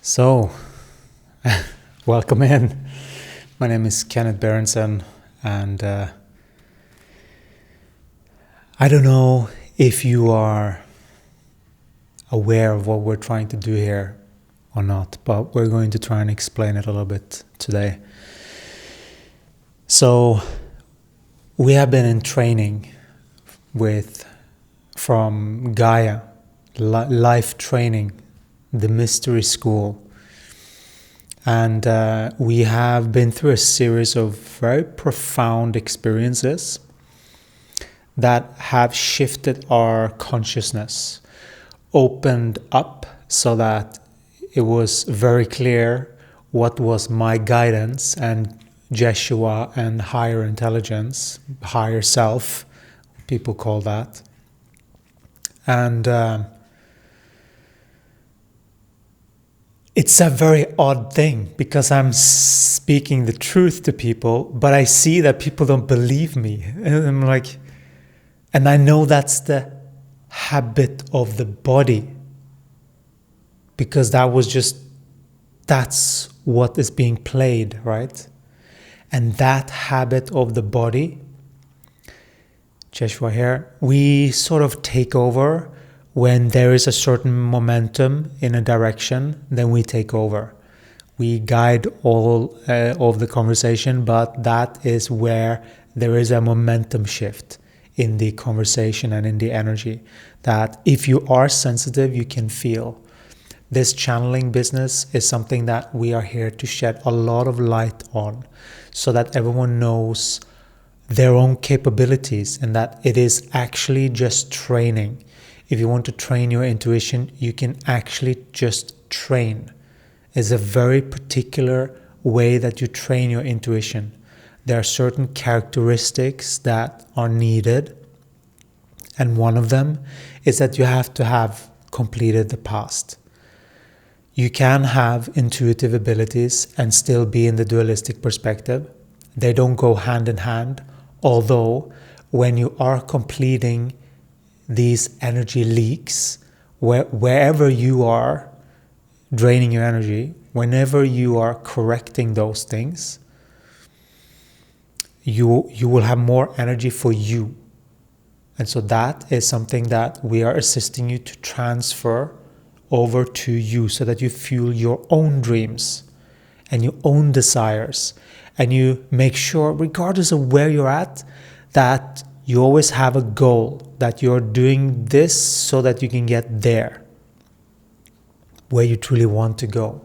So, welcome in. My name is Kenneth Berenson, and I don't know if you are aware of what we're trying to do here or not, but we're going to try and explain it a little bit today. So, we have been in training from Gaia, life training, the mystery school. And we have been through a series of very profound experiences that have shifted our consciousness, opened up so that it was very clear what was my guidance and Yeshua and higher intelligence, higher self, people call that. And it's a very odd thing because I'm speaking the truth to people, but I see that people don't believe me. And I'm like, and I know that's the habit of the body, because that's what is being played, right? And that habit of the body, Yeshua here, we sort of take over. When there is a certain momentum in a direction, then we take over. We guide all of the conversation, but that is where there is a momentum shift in the conversation and in the energy that if you are sensitive, you can feel. This channeling business is something that we are here to shed a lot of light on so that everyone knows their own capabilities and that it is actually just training. If you want to train your intuition, you can actually just train. It's a very particular way that you train your intuition. There are certain characteristics that are needed, and one of them is that you have to have completed the past. You can have intuitive abilities and still be in the dualistic perspective. They don't go hand in hand, although when you are completing these energy leaks, wherever you are draining your energy, whenever you are correcting those things, you will have more energy for you. And so that is something that we are assisting you to transfer over to you so that you fuel your own dreams and your own desires. And you make sure, regardless of where you're at, that you always have a goal, that you're doing this so that you can get there, where you truly want to go.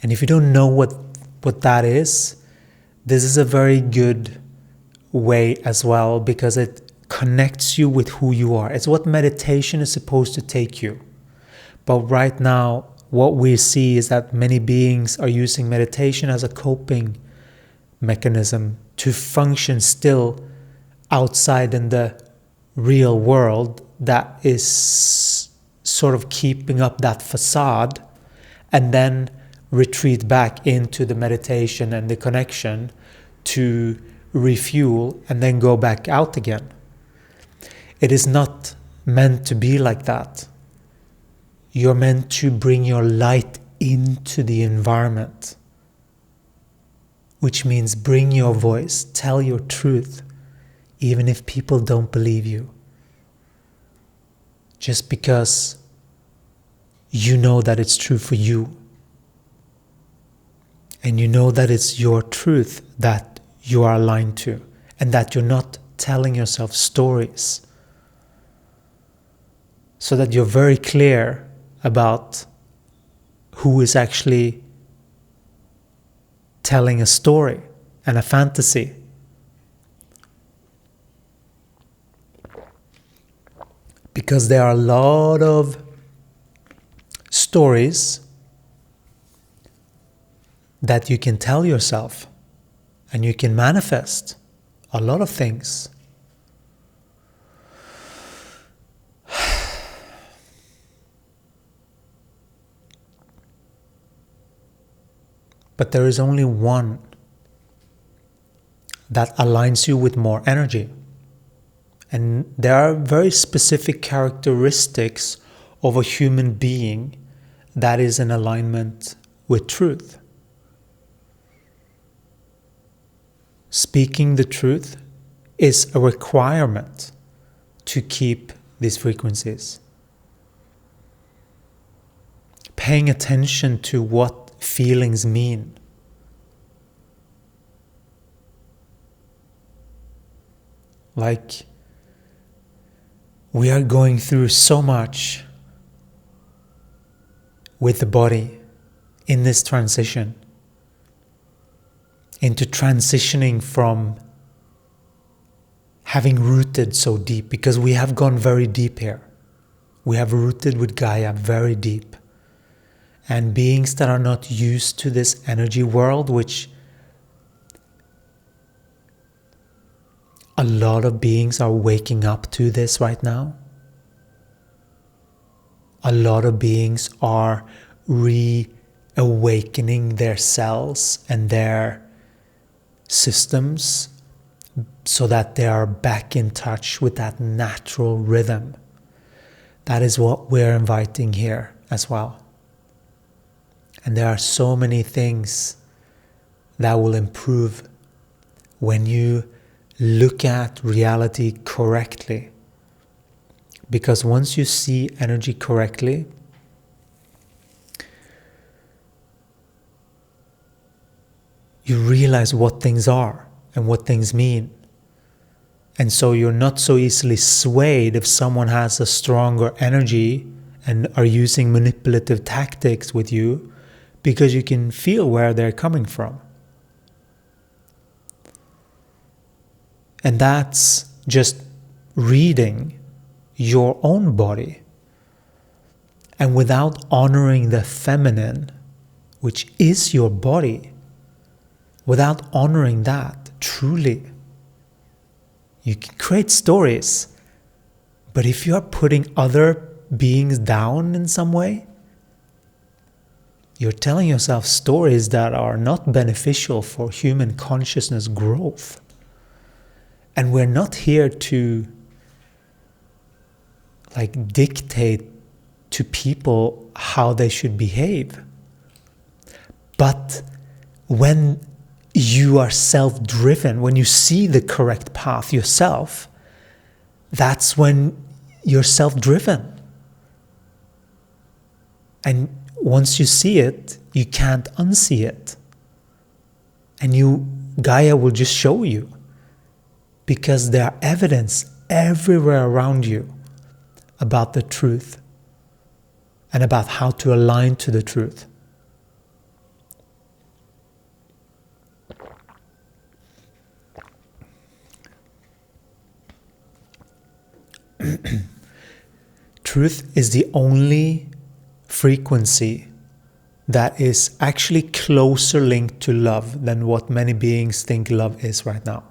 And if you don't know what that is, this is a very good way as well, because it connects you with who you are. It's what meditation is supposed to take you. But right now, what we see is that many beings are using meditation as a coping mechanism to function still outside in the real world that is sort of keeping up that facade, and then retreat back into the meditation and the connection to refuel and then go back out again. It is not meant to be like that. You're meant to bring your light into the environment, which means bring your voice, tell your truth, even if people don't believe you. Just because you know that it's true for you. And you know that it's your truth that you are aligned to. And that you're not telling yourself stories. So that you're very clear about who is actually telling a story and a fantasy. Because there are a lot of stories that you can tell yourself, and you can manifest a lot of things. But there is only one that aligns you with more energy. And there are very specific characteristics of a human being that is in alignment with truth. Speaking the truth is a requirement to keep these frequencies. Paying attention to what feelings mean. Like, we are going through so much with the body in this transition, into transitioning from having rooted so deep, because we have gone very deep here. We have rooted with Gaia very deep. And beings that are not used to this energy world, which a lot of beings are waking up to this right now. A lot of beings are reawakening their cells and their systems so that they are back in touch with that natural rhythm. That is what we're inviting here as well. And there are so many things that will improve when you look at reality correctly. Because once you see energy correctly, you realize what things are and what things mean. And so you're not so easily swayed if someone has a stronger energy and are using manipulative tactics with you, because you can feel where they're coming from. And that's just reading your own body. And without honoring the feminine, which is your body, without honoring that, truly, you can create stories. But if you are putting other beings down in some way, you're telling yourself stories that are not beneficial for human consciousness growth. And we're not here to dictate to people how they should behave. But when you are self-driven, when you see the correct path yourself, that's when you're self-driven. And once you see it, you can't unsee it. And Gaia will just show you. Because there are evidence everywhere around you about the truth and about how to align to the truth. Truth is the only frequency that is actually closer linked to love than what many beings think love is right now.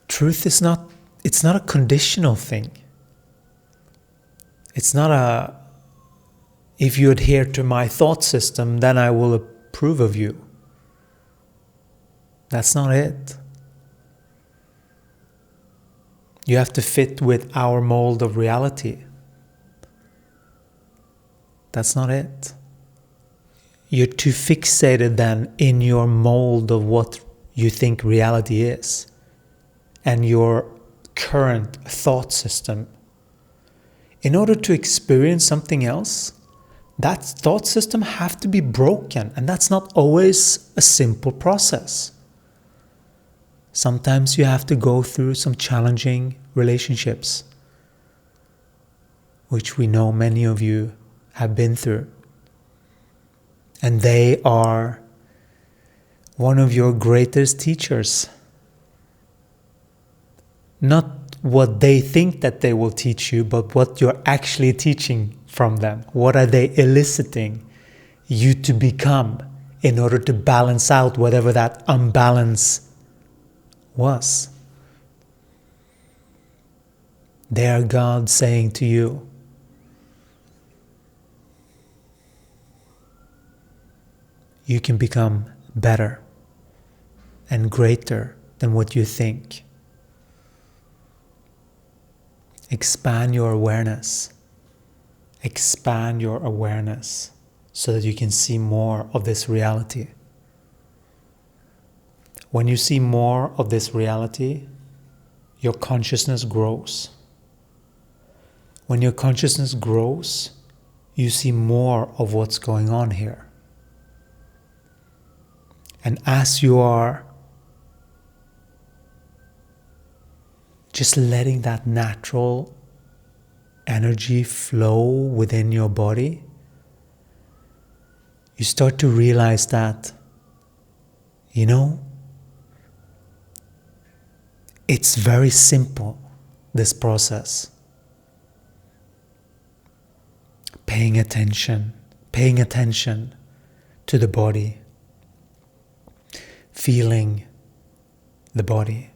Truth is it's not a conditional thing. It's not if you adhere to my thought system, then I will approve of you. That's not it. You have to fit with our mold of reality. That's not it. You're too fixated then in your mold of what you think reality is and your current thought system. In order to experience something else, that thought system have to be broken, and that's not always a simple process. Sometimes you have to go through some challenging relationships, which we know many of you have been through. And they are one of your greatest teachers. Not what they think that they will teach you, but what you're actually teaching from them. What are they eliciting you to become in order to balance out whatever that unbalance was? They are God saying to you, you can become better and greater than what you think. Expand your awareness. Expand your awareness so that you can see more of this reality. When you see more of this reality, your consciousness grows. When your consciousness grows, you see more of what's going on here. And as you are just letting that natural energy flow within your body, you start to realize that, it's very simple, this process. Paying attention to the body, feeling the body,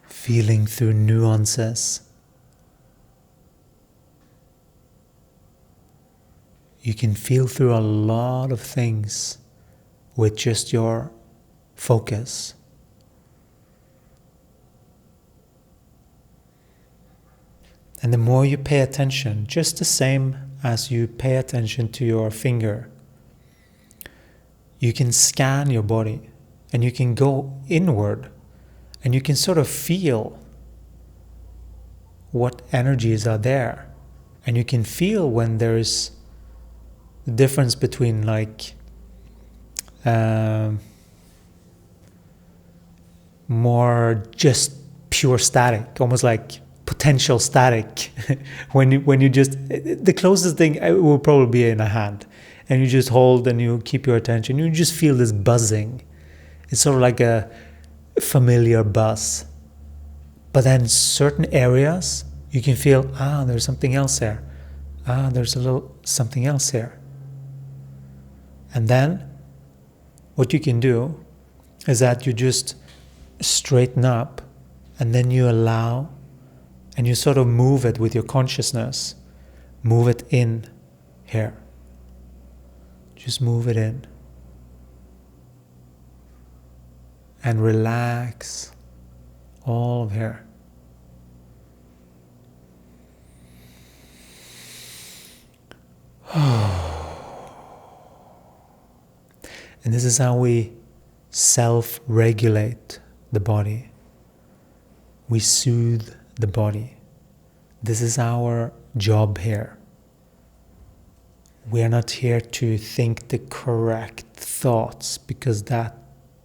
feeling through nuances. You can feel through a lot of things with just your focus. And the more you pay attention, just the same as you pay attention to your finger, you can scan your body and you can go inward and you can sort of feel what energies are there. And you can feel when there's the difference between more just pure static, almost like potential static. when you just, the closest thing will probably be in a hand, and you just hold and you keep your attention, you just feel this buzzing. It's sort of like a familiar buzz. But then certain areas you can feel, there's something else there. There's a little something else here. And then what you can do is that you just straighten up, and then you allow and you sort of move it with your consciousness. Move it in here. Just move it in. And relax all of here. And this is how we self-regulate the body. We soothe the body. This is our job here. We are not here to think the correct thoughts, because that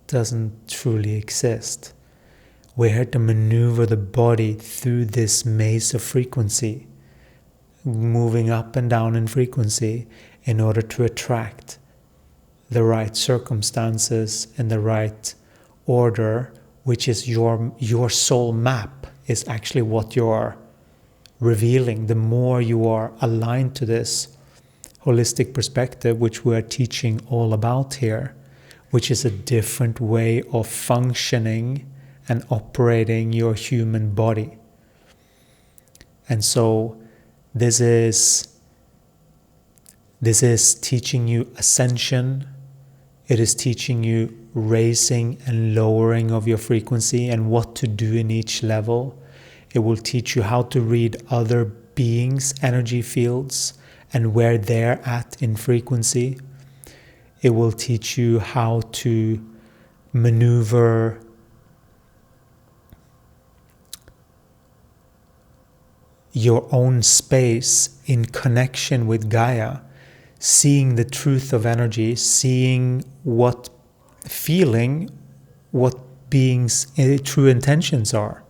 doesn't truly exist. We're here to maneuver the body through this maze of frequency, moving up and down in frequency in order to attract the right circumstances and the right order, which is your soul map, is actually what you're revealing. The more you are aligned to this holistic perspective, which we are teaching all about here, which is a different way of functioning and operating your human body. And so this is teaching you ascension. It is teaching you raising and lowering of your frequency and what to do in each level. It will teach you how to read other beings' energy fields and where they're at in frequency. It will teach you how to maneuver your own space in connection with Gaia, seeing the truth of energy, feeling what beings' true intentions are,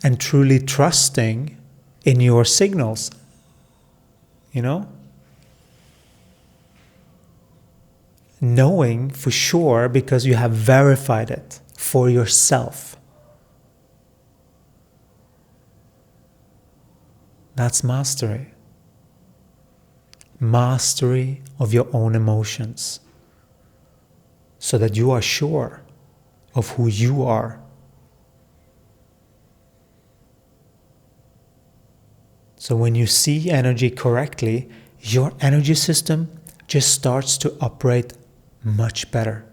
and truly trusting in your signals, knowing for sure because you have verified it for yourself. That's mastery. Mastery of your own emotions, so that you are sure of who you are. So when you see energy correctly, your energy system just starts to operate much better.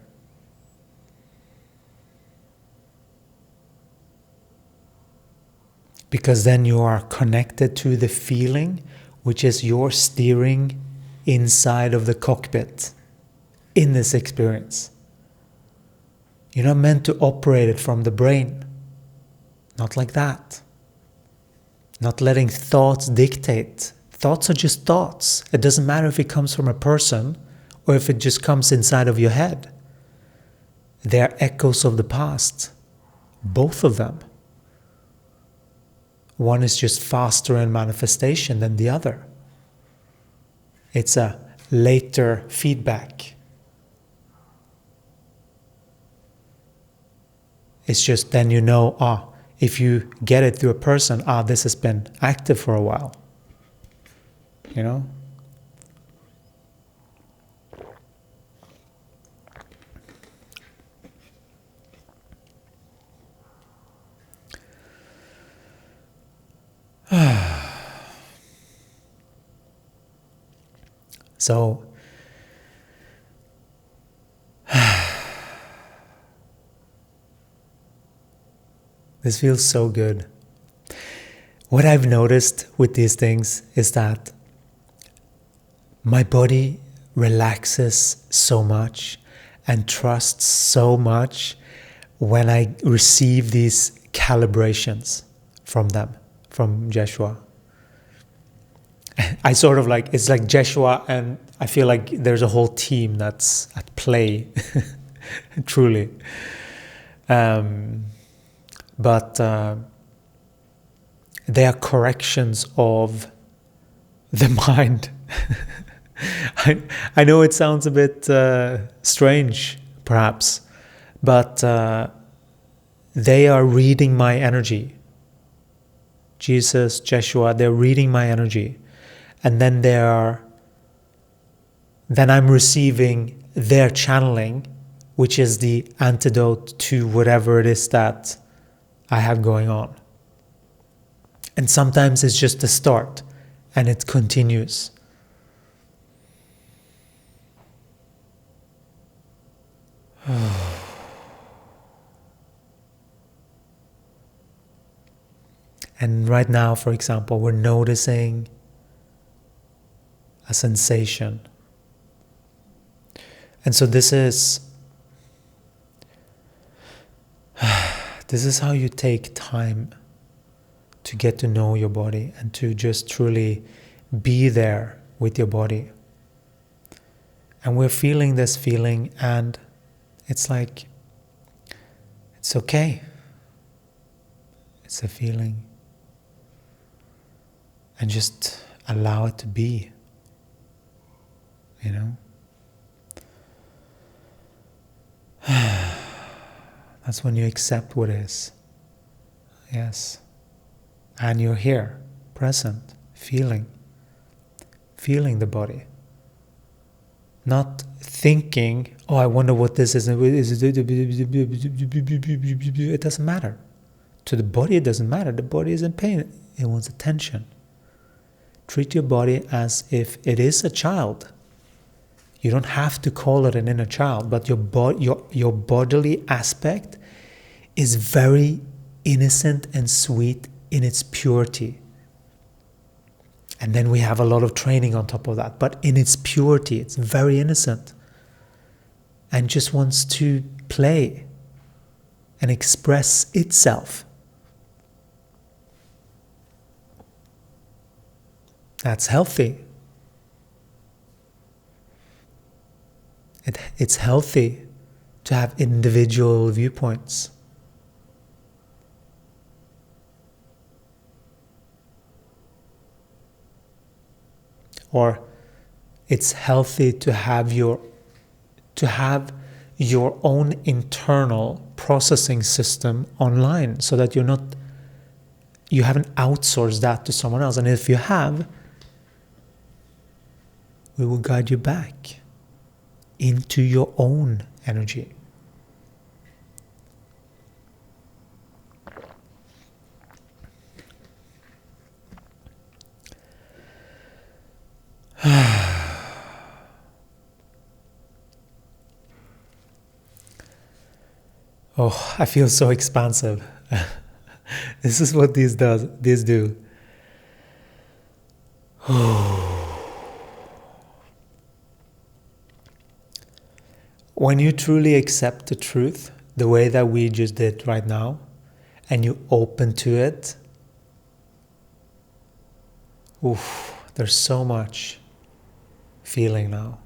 because then you are connected to the feeling, which is your steering inside of the cockpit in this experience. You're not meant to operate it from the brain. Not like that. Not letting thoughts dictate. Thoughts are just thoughts. It doesn't matter if it comes from a person or if it just comes inside of your head. They are echoes of the past. Both of them. One is just faster in manifestation than the other. It's a later feedback. It's just then you know, if you get it through a person, this has been active for a while. You know? So, this feels so good. What I've noticed with these things is that my body relaxes so much and trusts so much when I receive these calibrations from them, from Yeshua. I sort of like, it's like Yeshua, and I feel like there's a whole team that's at play, truly. But they are corrections of the mind. I know it sounds a bit strange, perhaps, but they are reading my energy. Jesus, Yeshua, they're reading my energy. And then I'm receiving their channeling, which is the antidote to whatever it is that I have going on. And sometimes it's just a start and it continues. And right now, for example, we're noticing a sensation. And so this is how you take time to get to know your body and to just truly be there with your body. And we're feeling this feeling, and it's like, it's okay. It's a feeling. And just allow it to be. You know? That's when you accept what is. Yes. And you're here, present, feeling the body. Not thinking, I wonder what this is. It doesn't matter. To the body, it doesn't matter. The body is in pain. It wants attention. Treat your body as if it is a child. You don't have to call it an inner child, but your bodily aspect is very innocent and sweet in its purity. And then we have a lot of training on top of that. But in its purity, it's very innocent and just wants to play and express itself. That's healthy. It's healthy to have individual viewpoints. Or it's healthy to have your own internal processing system online, so that you haven't outsourced that to someone else. And if you have, we will guide you back into your own energy. I feel so expansive. This is what these do. When you truly accept the truth, the way that we just did right now, and you open to it, there's so much feeling now,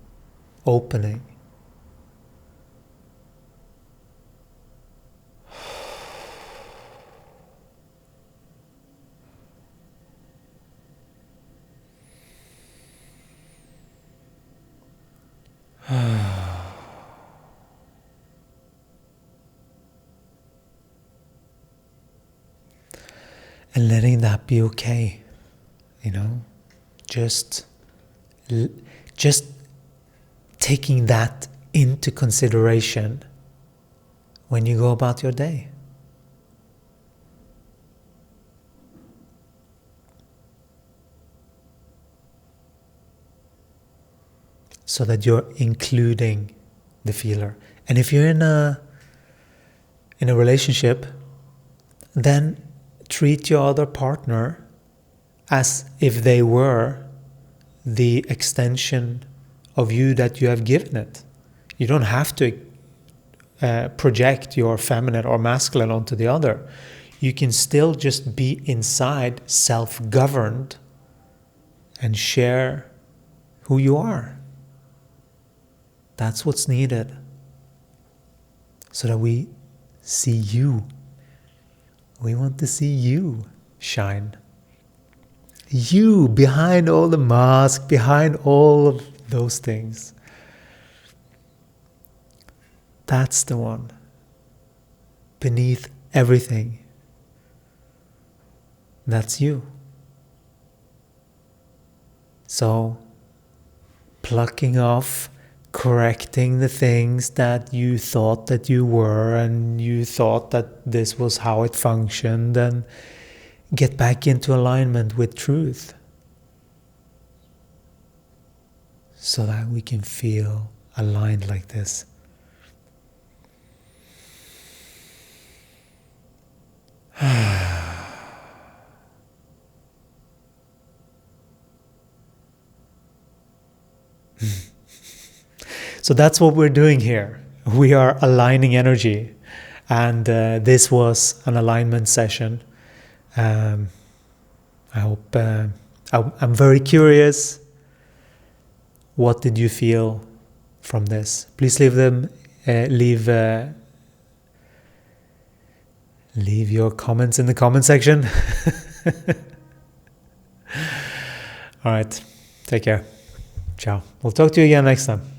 opening. And letting that be okay, just taking that into consideration when you go about your day. So that you're including the feeler. And if you're in a relationship, then treat your other partner as if they were the extension of you that you have given it. You don't have to project your feminine or masculine onto the other. You can still just be inside, self-governed, and share who you are. That's what's needed, so that we see you. We want to see you shine. You behind all the mask, behind all of those things. That's the one. Beneath everything. That's you. So, plucking off, correcting the things that you thought that you were, and you thought that this was how it functioned, and get back into alignment with truth, so that we can feel aligned like this. So that's what we're doing here. We are aligning energy, and this was an alignment session. I hope I'm very curious. What did you feel from this? Please leave your comments in the comment section. All right, take care. Ciao. We'll talk to you again next time.